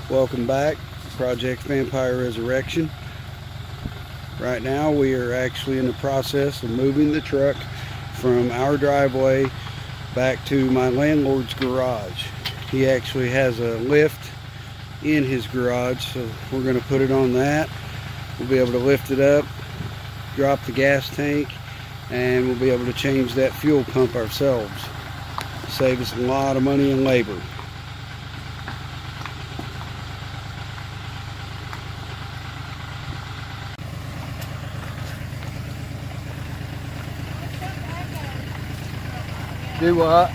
Welcome back to Project Vampire Resurrection. Right now we are actually in the process of moving the truck from our driveway back to my landlord's garage. He actually has a lift in his garage, so we're going to put it on that. We'll be able to lift it up, drop the gas tank, and we'll be able to change that fuel pump ourselves. Save us a lot of money and labor. Do what?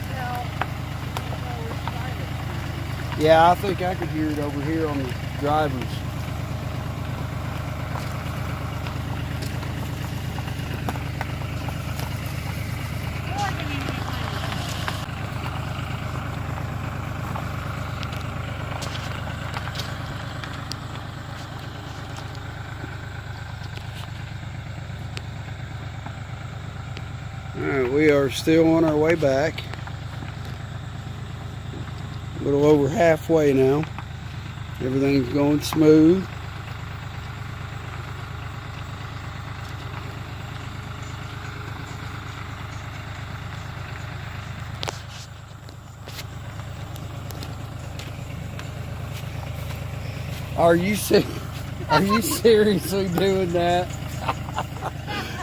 Yeah, I think I could hear it over here on the drivers. Alright, we are still on our way back. A little over halfway now. Everything's going smooth. Are you seriously doing that?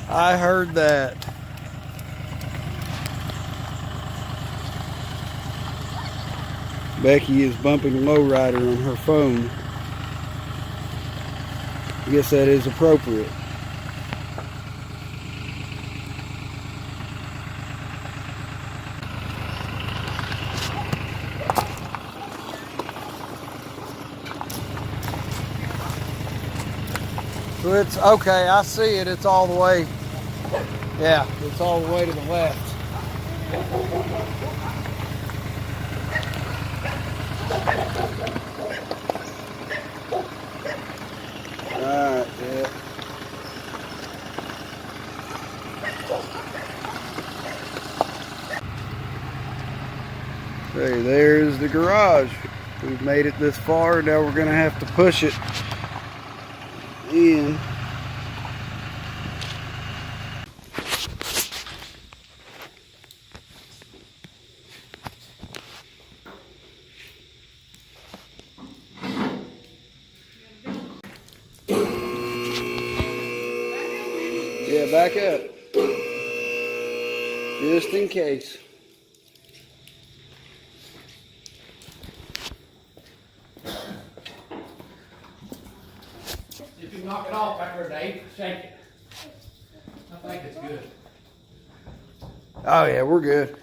I heard that. Becky is bumping lowrider on her phone. I guess that is appropriate. So it's okay, I see it. It's all the way. Yeah, it's all the way to the left. Alright, yeah. Okay, there's the garage. We've made it this far. Now we're going to have to push it in. Yeah, back up. Just in case. If you knock it off after a day, shake it. I think it's good. Oh yeah, we're good.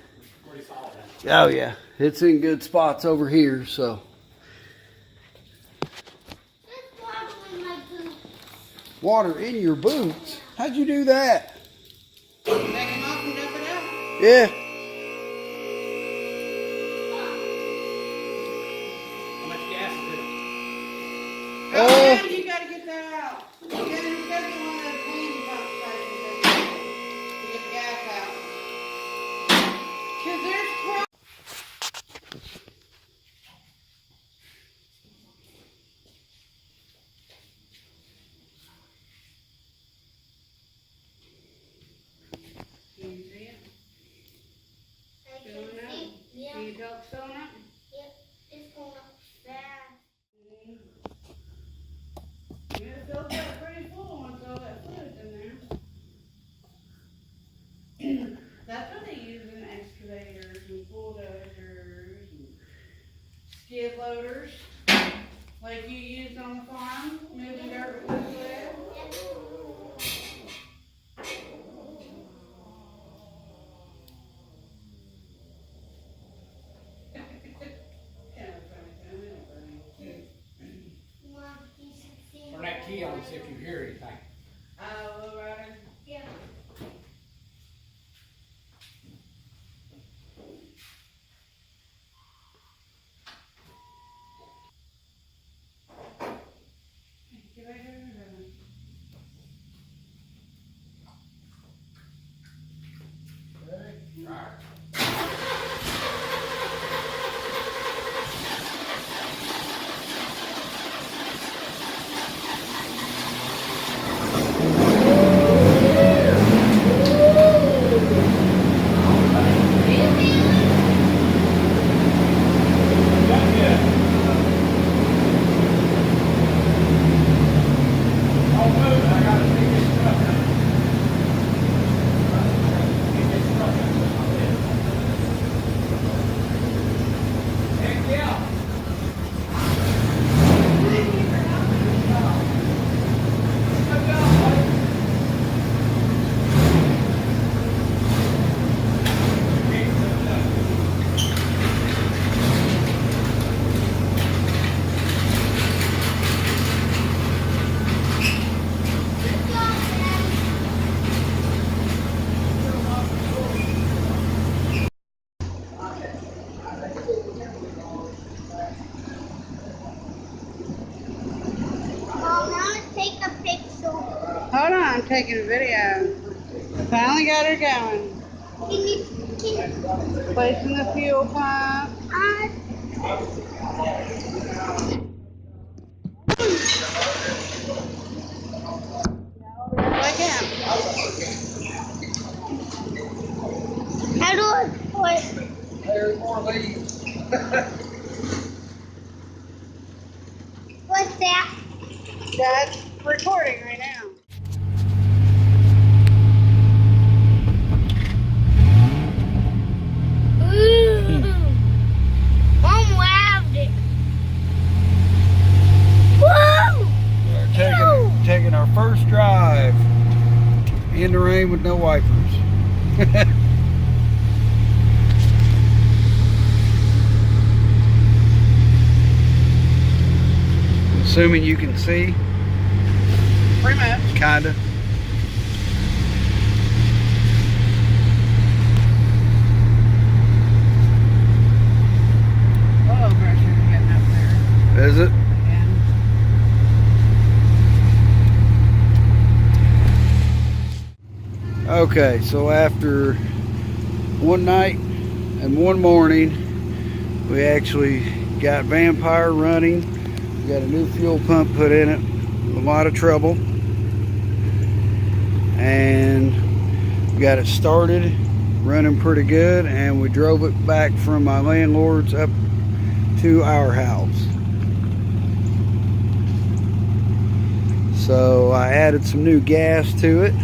Pretty solid. Oh yeah, it's in good spots over here, so. Water in your boots? How'd you do that? Take them off and dump it out. Yeah. How much gas is it? Oh, you gotta get that out. You gotta get one of those cleaning pump stations to get the gas out. 'Cause there's Can you see it? Showing up? Yeah. Can you tell it's showing up? Yep, it's going up fast. Yeah, it fills up pretty full once all that fluid's in there. That's what they use in excavators and bulldozers and skid loaders, like you use on the farm, moving dirt with the sled. Turn that key on and see if you hear anything. Low rider. Yeah. Get right over there. All right. hold on, I'm taking a video. Finally got her going. Placing the fuel pump. Like out. How do I put? There's more leaves. What's that? That's recording right now. Ooh. Mom loved it. Woo! We're taking our first drive in the rain with no wipers. Assuming you can see, Pretty much. kinda. Oil pressure is getting up there. Is it? Yeah. Okay, so after one night and one morning, we actually got Vampyre running. We got a new fuel pump put in it, a lot of trouble, and we got it started, running pretty good, and we drove it back from my landlord's up to our house. So I added some new gas to it.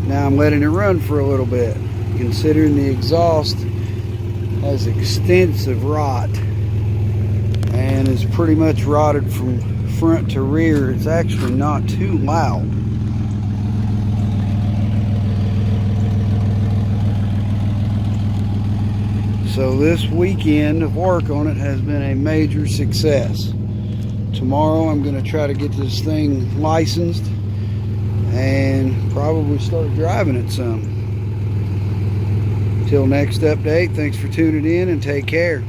Now I'm letting it run for a little bit, considering the exhaust has extensive rot and is pretty much rotted from front to rear. It's actually not too loud. So this weekend of work on it has been a major success. Tomorrow I'm going to try to get this thing licensed and probably start driving it some. Till next update, thanks for tuning in and take care.